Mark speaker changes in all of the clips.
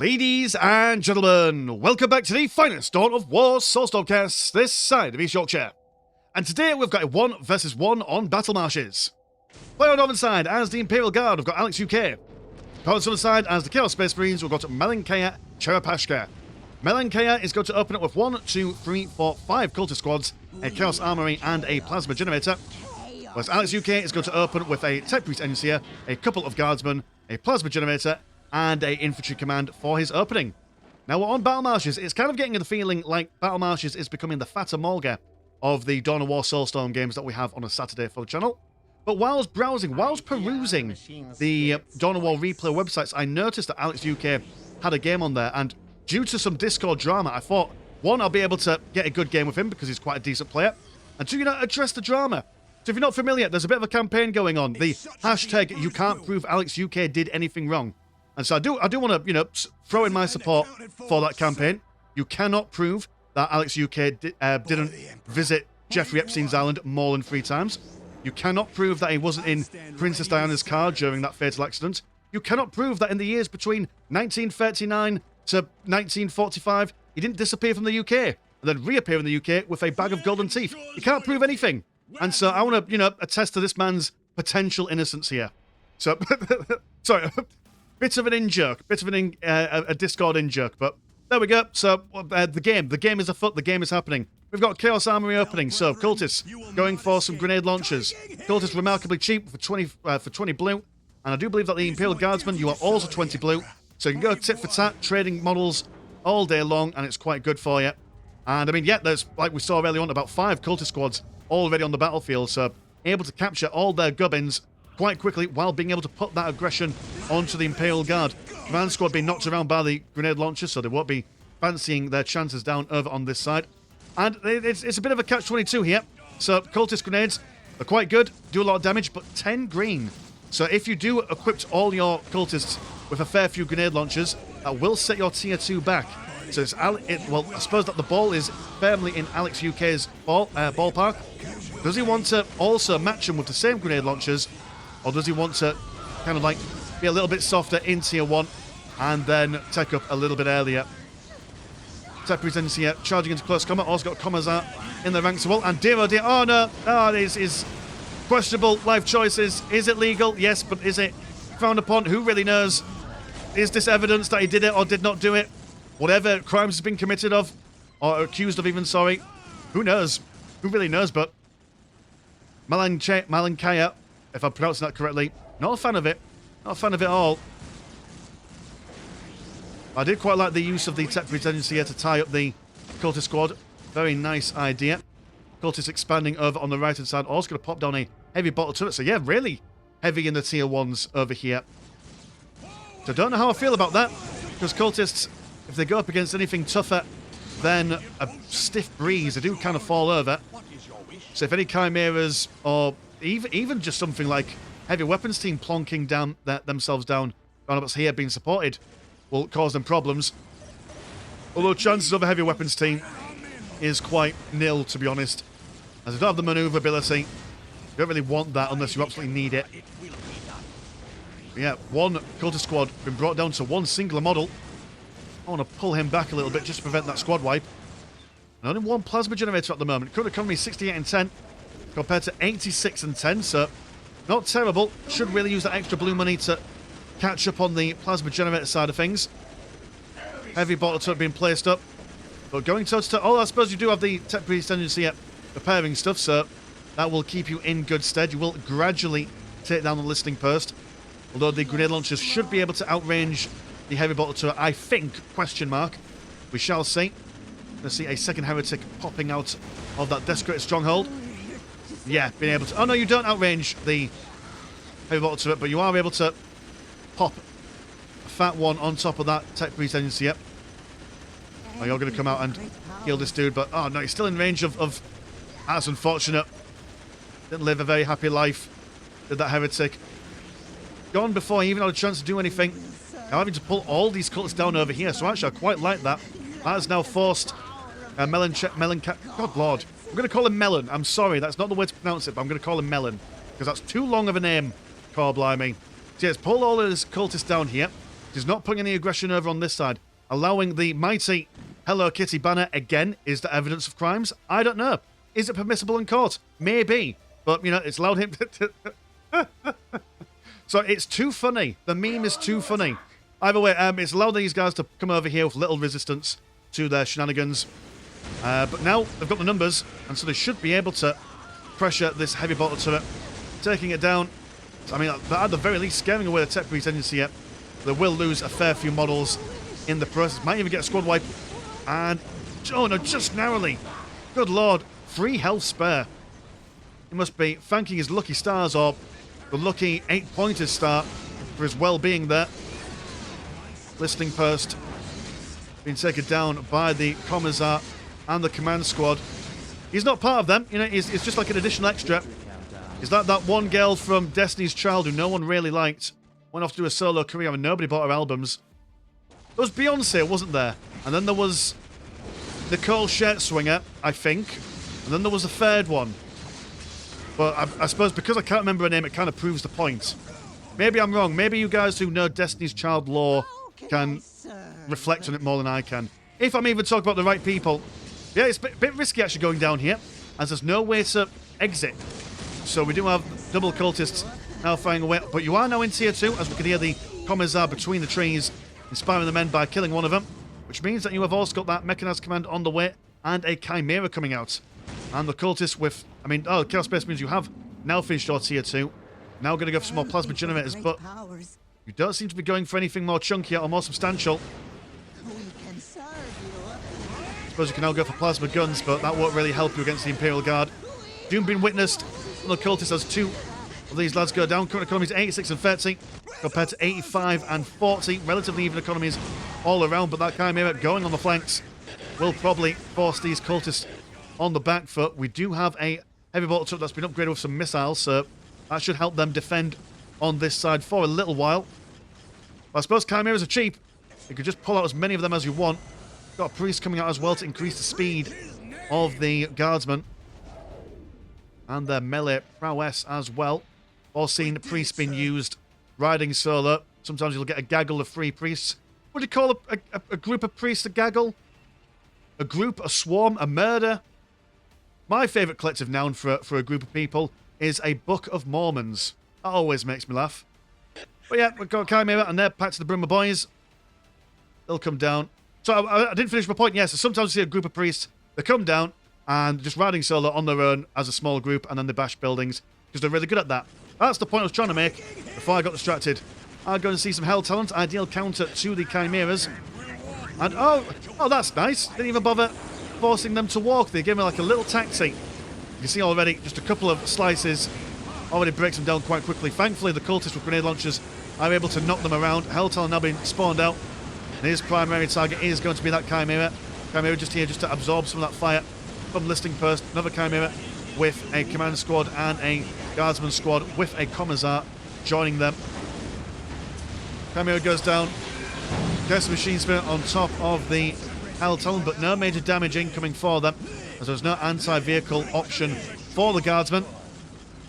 Speaker 1: Ladies and gentlemen, welcome back to the finest Dawn of War Soulstorm cast this side of East Yorkshire. And today we've got a 1 versus 1 on battle marshes. Play on Northern side as the Imperial Guard, we've got AlixUK. On the other side as the Chaos Space Marines, we've got Malenkaya Cherapashka. Malenkaya is going to open it with 1, 2, 3, 4, 5 cultist squads, a Chaos Armory and a Plasma Generator. Whereas AlixUK is going to open with a Tech Priest Engineer, a couple of Guardsmen, a Plasma Generator, and a infantry command for his opening. Now we're on Battle Marshes. It's kind of getting the feeling like Battle Marshes is becoming the Fata Morga of the Dawn of War Soulstorm games that we have on a Saturday for the channel. But while I was browsing, while I was perusing the Dawn of War replay websites, I noticed that AlixUK had a game on there, and due to some Discord drama, I thought, 1, I'll be able to get a good game with him because he's quite a decent player, and 2, address the drama. So if you're not familiar, there's a bit of a campaign going on. The hashtag You Can't Prove AlixUK Did Anything Wrong. And so I do want to, throw in my support for that campaign. You cannot prove that AlixUK didn't visit Jeffrey Epstein's island more than 3 times. You cannot prove that he wasn't in Princess Diana's car during that fatal accident. You cannot prove that in the years between 1939 to 1945, he didn't disappear from the UK and then reappear in the UK with a bag of golden teeth. You can't prove anything. And so I want to, attest to this man's potential innocence here. So, sorry. Bit of an in-joke, a Discord in-joke, but there we go. So, the game is afoot, the game is happening. We've got Chaos Armory opening, so Cultists going for some grenade launchers. Cultists remarkably cheap for 20 blue, and I do believe that the Imperial Guardsmen, you are also 20 blue, so you can go tit for tat, trading models all day long, and it's quite good for you. And I mean, yeah, there's, like we saw earlier on, about 5 Cultist squads already on the battlefield, so able to capture all their gubbins quite quickly while being able to put that aggression onto the Imperial Guard. Command squad being knocked around by the grenade launchers, so they won't be fancying their chances down over on this side. And it's a bit of a catch-22 here. So cultist grenades are quite good, do a lot of damage, but 10 green. So if you do equip all your cultists with a fair few grenade launchers, that will set your tier 2 back. So well, I suppose that the ball is firmly in AlixUK's ballpark. Does he want to also match him with the same grenade launchers, or does he want to kind of like be a little bit softer in tier 1 and then take up a little bit earlier? Tech Priest here, charging into close combat. Also got Commissar in the ranks as well. And dear oh dear, oh no, this is questionable life choices. Is it legal? Yes, but is it frowned upon? Who really knows? Is this evidence that he did it or did not do it? Whatever crimes has been committed of, or accused of even, sorry. Who knows? Who really knows? But Malenkaya, if I'm pronouncing that correctly, not a fan of it. Not a fan of it at all. I did quite like the use of the Tech Priest Agency here to tie up the Cultist squad. Very nice idea. Cultist expanding over on the right-hand side. Also going to pop down a heavy bottle turret. So yeah, really heavy in the tier 1s over here. So don't know how I feel about that. Because Cultists, if they go up against anything tougher than a stiff breeze, they do kind of fall over. So if any Chimeras or even just something like heavy weapons team plonking down themselves down roundabouts here being supported will cause them problems. Although chances of a heavy weapons team is quite nil, to be honest, as they don't have the maneuverability. You don't really want that unless you absolutely need it. But yeah, 1 cultist squad been brought down to 1 singular model. I want to pull him back a little bit just to prevent that squad wipe. And only 1 plasma generator at the moment. Current economy 68 and 10 compared to 86 and 10, so not terrible. Should really use that extra blue money to catch up on the plasma generator side of things. Heavy bottle turret being placed up. But going toe-to-toe, I suppose you do have the Tech Priest tendency at repairing stuff, so that will keep you in good stead. You will gradually take down the listening post. Although the grenade launchers should be able to outrange the heavy bottle turret, I think, question mark. We shall see. Let's see a second heretic popping out of that desecrated stronghold. Yeah, being able to... Oh no, you don't outrange the heavy bottle turret, but you are able to pop a fat one on top of that Tech Priest agency. Yep. Oh, you're going to come out and heal this dude, but oh no, he's still in range of... That's unfortunate. Didn't live a very happy life. Did that heretic. Gone before he even had a chance to do anything. Now having to pull all these cultists down over here, so actually I quite like that. That has now forced Malenkaya... God lord. I'm going to call him Melon. I'm sorry, that's not the way to pronounce it, but I'm going to call him Melon. Because that's too long of a name, core blimey. So yes, pull all of his cultists down here. He's not putting any aggression over on this side. Allowing the mighty Hello Kitty banner again. Is that evidence of crimes? I don't know. Is it permissible in court? Maybe. But, you know, it's allowed him to... So it's too funny. The meme is too funny. Either way, it's allowed these guys to come over here with little resistance to their shenanigans. But now they've got the numbers, and so they should be able to pressure this heavy bolter turret, taking it down. I mean, at the very least, scaring away the tech priest agency yet. They will lose a fair few models in the process. Might even get a squad wipe. And, oh no, just narrowly. Good lord. 3 health spare. He must be thanking his lucky stars, or the lucky 8-pointer star, for his well-being there. Listening post being taken down by the Commissar and the command squad. He's not part of them, you know, he's just like an additional extra. He's like that one girl from Destiny's Child who no one really liked. Went off to do a solo career and nobody bought her albums. There was Beyonce, wasn't there? And then there was Nicole Scherzinger, I think. And then there was a third one. But I suppose because I can't remember her name, it kind of proves the point. Maybe I'm wrong. Maybe you guys who know Destiny's Child lore can reflect on it more than I can. If I'm even talking about the right people. Yeah, it's a bit risky actually going down here, as there's no way to exit. So we do have double cultists now firing away. But you are now in tier 2, as we can hear the Commissar between the trees, inspiring the men by killing one of them. Which means that you have also got that mechanized command on the way, and a Chimera coming out. And the cultists with, I mean, oh, Chaos Space means you have now finished your tier 2. Now going to go for some more plasma generators, but you don't seem to be going for anything more chunkier or more substantial. I suppose you can now go for plasma guns, but that won't really help you against the Imperial Guard. Doom being witnessed. The cultists has 2 of these lads go down. Current economies 86 and 30 compared to 85 and 40. Relatively even economies all around, but that Chimera going on the flanks will probably force these cultists on the back foot. We do have a heavy bolter turret that's been upgraded with some missiles, so that should help them defend on this side for a little while. But I suppose Chimeras are cheap. You could just pull out as many of them as you want. Got a priest coming out as well to increase the speed of the guardsmen. And their melee prowess as well. All seen priests being used riding solo. Sometimes you'll get a gaggle of 3 priests. What do you call a group of priests a gaggle? A group, a swarm, a murder? My favourite collective noun for a group of people is a Book of Mormons. That always makes me laugh. But yeah, we've got Chimera and they're packed to the brim of boys. They'll come down. So I didn't finish my point. Yes, so sometimes you see a group of priests. They come down and just riding solo on their own as a small group, and then they bash buildings because they're really good at that. That's the point I was trying to make before I got distracted. I'll go and see some Hell Talent. Ideal counter to the Chimeras. And oh, that's nice. Didn't even bother forcing them to walk. They gave me like a little taxi. You can see already just a couple of slices already breaks them down quite quickly. Thankfully, the cultists with grenade launchers are able to knock them around. Hell Talent now being spawned out. And his primary target is going to be that Chimera. Chimera just here just to absorb some of that fire from Listing Post. Another Chimera with a command squad and a guardsman squad with a Commissar joining them. Chimera goes down. Gets the machine spirit on top of the Hell Talon, but no major damage incoming for them, as there's no anti-vehicle option for the guardsmen.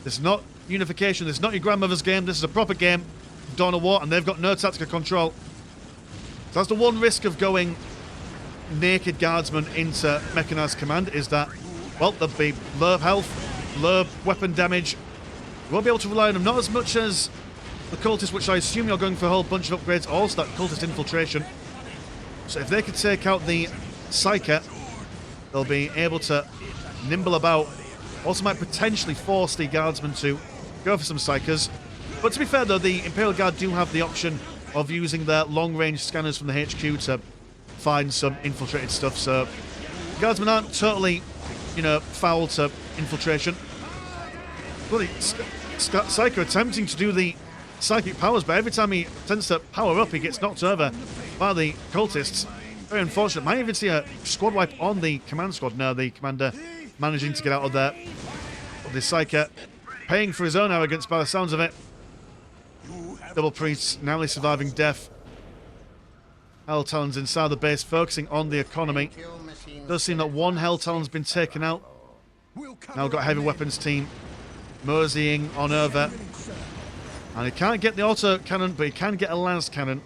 Speaker 1: This is not unification, this is not your grandmother's game, this is a proper game of Dawn of War, and they've got no tactical control. So that's the one risk of going naked guardsmen into mechanized command, is that, well, there'll be low health, low weapon damage. You won't be able to rely on them, not as much as the cultists, which I assume you're going for a whole bunch of upgrades, also that cultist infiltration. So if they could take out the Psyker, they'll be able to nimble about. Also might potentially force the guardsmen to go for some Psykers. But to be fair though, the Imperial Guard do have the option of using their long-range scanners from the HQ to find some infiltrated stuff, so the guardsmen aren't totally, you know, foul to infiltration. Bloody Psyker attempting to do the psychic powers, but every time he tends to power up, he gets knocked over by the cultists. Very unfortunate. Might even see a squad wipe on the command squad now. The commander managing to get out of there. But the Psyker paying for his own arrogance by the sounds of it. Double priests narrowly surviving death. Hell Talon's inside the base, focusing on the economy. Does seem that one Hell Talon's been taken out. Now got a heavy weapons team moseying on over. And he can't get the auto cannon, but he can get a lance cannon.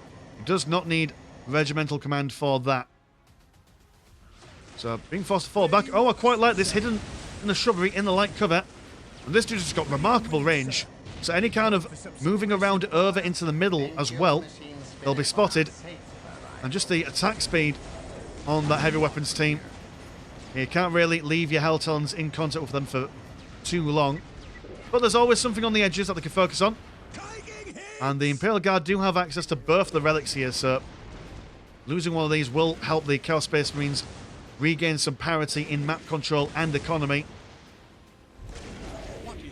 Speaker 1: Does not need regimental command for that. So being forced to fall back. Oh, I quite like this hidden in the shrubbery in the light cover. And this dude's just got remarkable range. So any kind of moving around over into the middle as well, they'll be spotted. And just the attack speed on that heavy weapons team. You can't really leave your Helltalons in contact with them for too long. But there's always something on the edges that they can focus on. And the Imperial Guard do have access to both the relics here, so losing one of these will help the Chaos Space Marines regain some parity in map control and economy.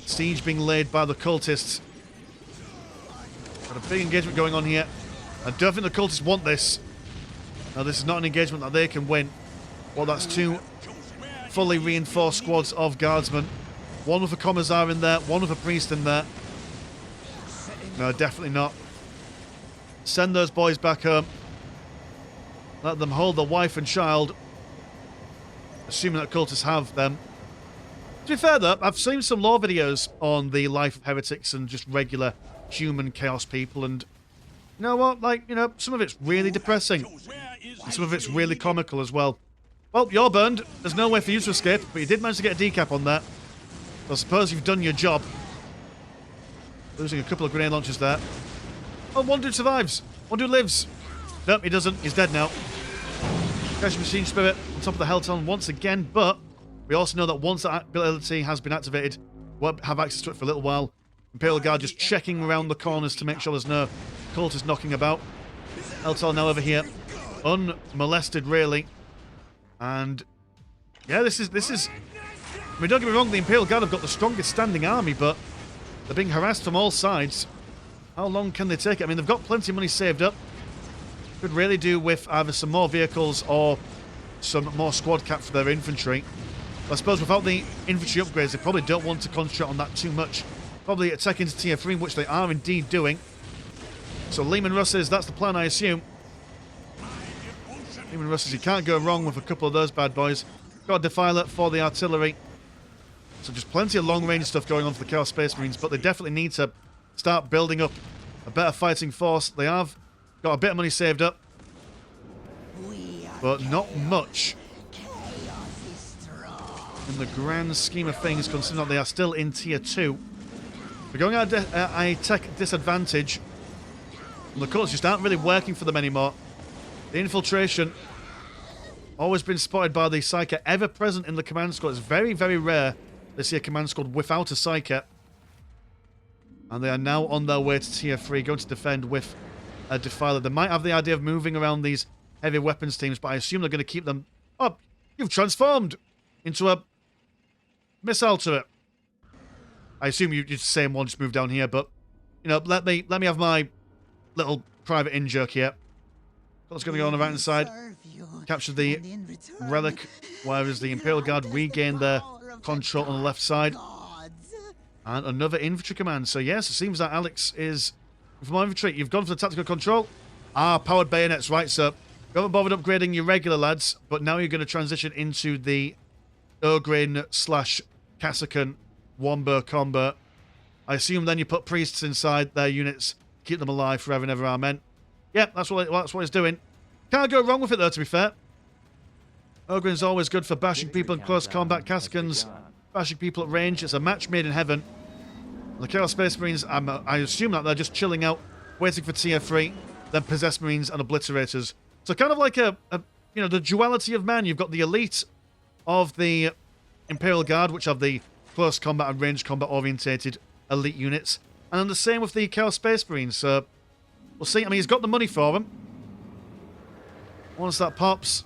Speaker 1: Siege being laid by the cultists. Got a big engagement going on here. I don't think the cultists want this. Now, this is not an engagement that they can win. Well, that's two fully reinforced squads of guardsmen. One with a commissar in there, one with a priest in there. No, definitely not. Send those boys back home. Let them hold their wife and child. Assuming that cultists have them. To be fair though, I've seen some lore videos on the life of heretics and just regular human chaos people, and you know what, like, you know, some of it's really depressing. And some of it's really comical as well. Well, you're burned. There's no way for you to escape, but you did manage to get a decap on that. So I suppose you've done your job. Losing a couple of grenade launchers there. Oh, one dude survives. One dude lives. Nope, he doesn't. He's dead now. Crash Machine Spirit on top of the Helltalon once again, but we also know that once that ability has been activated, we'll have access to it for a little while. Imperial Guard just checking around the corners to make sure there's no cultists knocking about. Helltalon now over here, unmolested really. And yeah, this is. I mean, don't get me wrong, the Imperial Guard have got the strongest standing army, but they're being harassed from all sides. How long can they take it? I mean, they've got plenty of money saved up. Could really do with either some more vehicles or some more squad cap for their infantry. But I suppose without the infantry upgrades, they probably don't want to concentrate on that too much. Probably attack into tier 3, which they are indeed doing. So Lehman Russ says that's the plan, I assume. Lehman Russ says you can't go wrong with a couple of those bad boys. Got a Defiler for the artillery. So just plenty of long-range stuff going on for the Chaos Space Marines, but they definitely need to start building up a better fighting force. They have got a bit of money saved up, but not much in the grand scheme of things, considering that they are still in tier 2. They're going at a tech disadvantage, and the colours just aren't really working for them anymore. The infiltration, always been spotted by the Psyker, ever present in the command squad. It's very, very rare they see a command squad without a Psyker. And they are now on their way to tier 3, going to defend with a Defiler. They might have the idea of moving around these heavy weapons teams, but I assume they're going to keep them up. You've transformed into a missile turret. I assume you're the same one, just moved down here, but you know, let me have my little private in-joke here. What's going to go on the right hand side? Capture the relic, whereas the Imperial Guard regain their control on the left side. And another infantry command. So yes, it seems that Alex is for more infantry. You've gone for the tactical control. Powered bayonets, right? So you haven't bothered upgrading your regular lads, but now you're going to transition into the Ogrin / Kassakan Womber combo. I assume then you put priests inside their units, keep them alive forever and ever, amen. Yep, that's what it's doing. Can't go wrong with it though, to be fair. Ogrin's always good for bashing people in close combat. Kassakan's bashing people at range. It's a match made in heaven. The Chaos Space Marines, I assume that they're just chilling out, waiting for tier 3, then Possessed Marines and Obliterators. So kind of like you know, the duality of man. You've got the elite of the Imperial Guard, which have the close combat and range combat orientated elite units. And then the same with the Chaos Space Marines. So we'll see. I mean, he's got the money for them. Once that pops,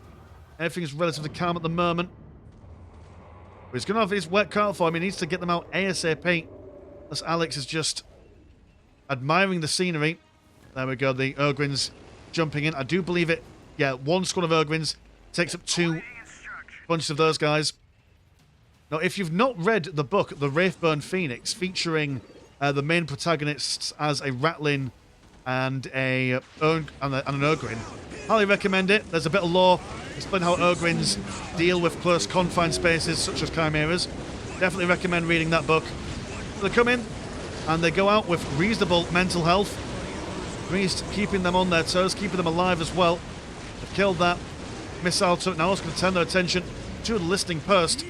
Speaker 1: everything's relatively calm at the moment. But he's going to have his work cut out for him. He needs to get them out ASAP. As Alex is just admiring the scenery. There we go, the Ogrins jumping in. I do believe it. Yeah, one squad of Ogrins takes up 2 bunches of those guys. Now, if you've not read the book, The Wraithburn Phoenix, featuring the main protagonists as a Ratlin and an Ogrin, highly recommend it. There's a bit of lore explaining how Ogrins deal with close confined spaces such as chimeras. Definitely recommend reading that book. They come in and they go out with reasonable mental health, Priest keeping them on their toes, keeping them alive as well. They've killed that missile turret. Now it's going to turn their attention to the listing post.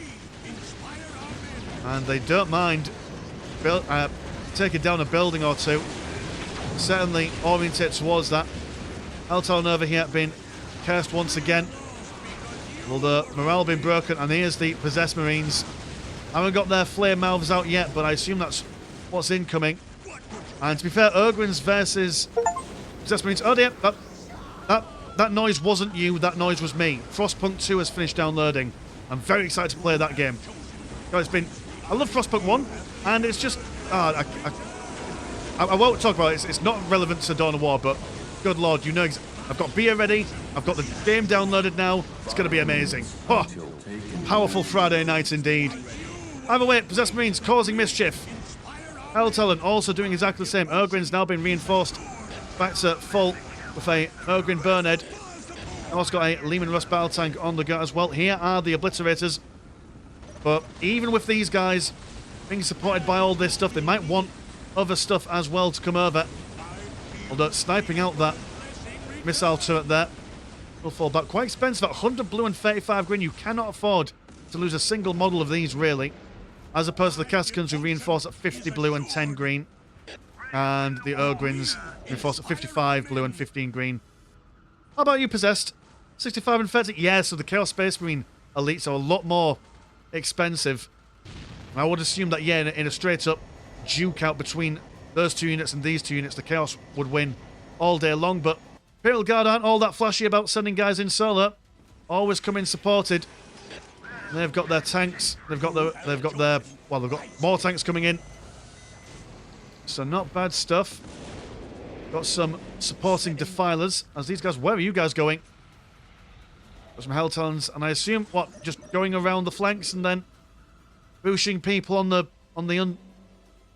Speaker 1: And they don't mind taking down a building or two. Certainly orientate towards that. Helltown over here being cursed once again. Well, the morale being broken, and here's the possessed Marines. Haven't got their flame mouths out yet, but I assume that's what's incoming. And to be fair, Ogrins versus possessed Marines. Oh dear, that noise wasn't you, that noise was me. Frostpunk 2 has finished downloading. I'm very excited to play that game. I love Frostpunk 1, and it's just... I won't talk about it, it's not relevant to Dawn of War, but good lord, you know, I've got beer ready, I've got the game downloaded now, it's going to be amazing. Oh, powerful Friday night indeed. Either way, possessed Marines causing mischief. Helltalon also doing exactly the same. Ogrin's now been reinforced back to full with a Ogrin Burnhead. Also got a Lehman Russ battle tank on the go as well. Here are the Obliterators. But even with these guys being supported by all this stuff, they might want other stuff as well to come over. Although sniping out that missile turret there will fall back. Quite expensive at 100 blue and 35 green. You cannot afford to lose a single model of these, really. As opposed to the Casicans, who reinforce at 50 blue and 10 green. And the Ogrins reinforce at 55 blue and 15 green. How about you, Possessed? 65 and 30? Yeah, so the Chaos Space Marine elites are a lot more expensive. I would assume that, yeah, in a straight-up duke out between those two units and these two units, the Chaos would win all day long. But Imperial Guard aren't all that flashy about sending guys in solo. Always come in supported. They've got their tanks. They've got more tanks coming in. So not bad stuff. Got some supporting defilers. As these guys, where are you guys going? Got some Helltalons, and I assume just going around the flanks and then booshing people on the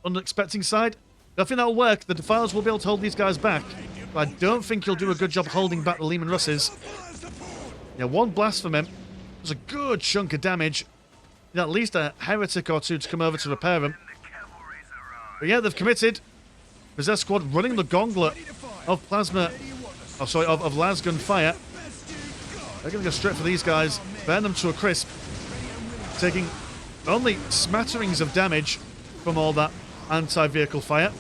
Speaker 1: unexpecting side. I think that'll work. The defilers will be able to hold these guys back, but I don't think he'll do a good job holding back the Lehman Russes. Yeah, one blast from him was a good chunk of damage. You know, at least a heretic or two to come over to repair them. But yeah, they've committed. Possessed Squad running the gauntlet of plasma, of lasgun fire. They're going to go straight for these guys, burn them to a crisp, taking only smatterings of damage from all that anti-vehicle fire.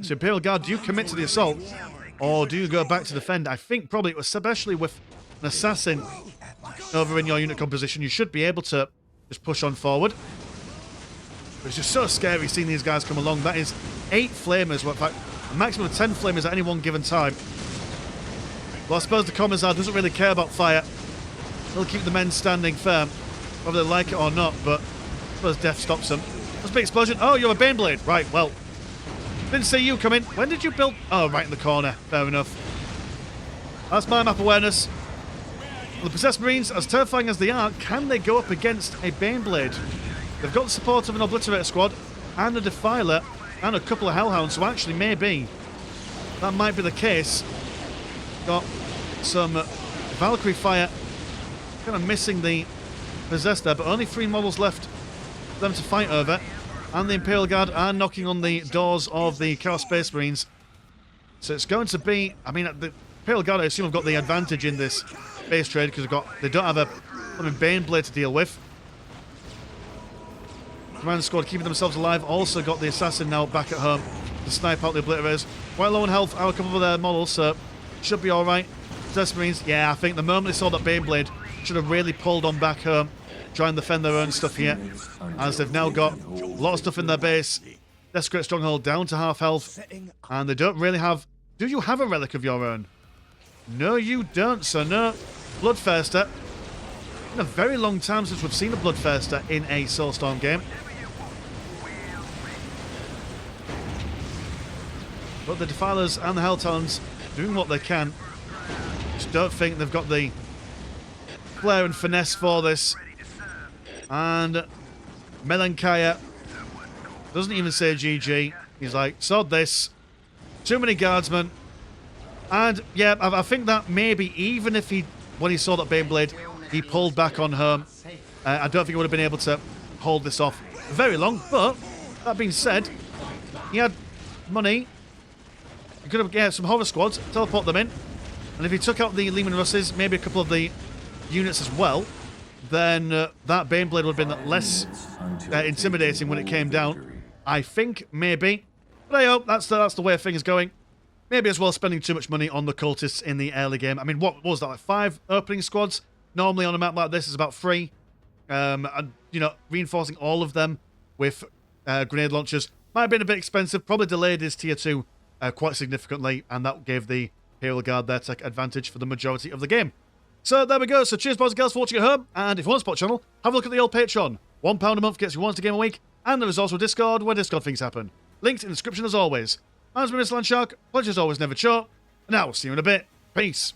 Speaker 1: So Imperial Guard, do you commit to the assault, or do you go back to defend? I think probably it was especially with an assassin over in your unit composition, you should be able to just push on forward. But it's just so scary seeing these guys come along. That is 8 flamers, well, in fact, a maximum of 10 flamers at any one given time. Well, I suppose the Commissar doesn't really care about fire. He'll keep the men standing firm, whether they like it or not, but I suppose death stops them. There's a big explosion. Oh, you're a Baneblade. Right, well, didn't see you come in. When did you build? Oh, right in the corner. Fair enough. That's my map awareness. Well, the Possessed Marines, as terrifying as they are, can they go up against a Baneblade? They've got the support of an Obliterator squad and a Defiler and a couple of Hellhounds, so actually maybe that might be the case. Got some Valkyrie fire, kind of missing the Possessed there, but only 3 models left for them to fight over. And the Imperial Guard are knocking on the doors of the Chaos Space Marines. So it's going to be, I mean, the Imperial Guard, I assume, have got the advantage in this base trade because they don't have a Baneblade to deal with. Command Squad keeping themselves alive. Also got the Assassin now back at home to snipe out the Obliterators. Quite low on health, out a couple of their models, so should be alright. Possessed Marines, yeah, I think the moment they saw that Baneblade should have really pulled on back home, try and defend their own stuff here, as they've now got a lot of stuff in their base. Desecrate Stronghold down to half health, and they don't really have... Do you have a relic of your own? No, you don't, so no Bloodthirster. It's been a very long time since we've seen a Bloodthirster in a Soulstorm game. But the Defilers and the Helltalons doing what they can. Just don't think they've got the flair and finesse for this. And Malenkaya doesn't even say GG. He's like, sod this. Too many guardsmen. And yeah, I think that maybe even if when he saw that Baneblade, he pulled back on home. I don't think he would have been able to hold this off very long. But that being said, he had money. He could have get some horror squads, teleport them in, and if you took out the Lehman Russes, maybe a couple of the units as well, then that Baneblade would have been less intimidating when it came down. I think, maybe. But I hope that's the way things are going. Maybe as well spending too much money on the cultists in the early game. I mean, what was that, like 5 opening squads? Normally on a map like this is about 3. And, you know, reinforcing all of them with grenade launchers might have been a bit expensive. Probably delayed his tier 2 quite significantly, and that gave the Imperial Guard their tech advantage for the majority of the game. So there we go. So cheers, boys and girls, for watching at home. And if you want to support the channel, have a look at the old Patreon. £1 a month gets you once a game a week. And there is also Discord, where Discord things happen. Linked in the description as always. My name's Mr. Landshark. Pleasure as always, never short. And I will see you in a bit. Peace.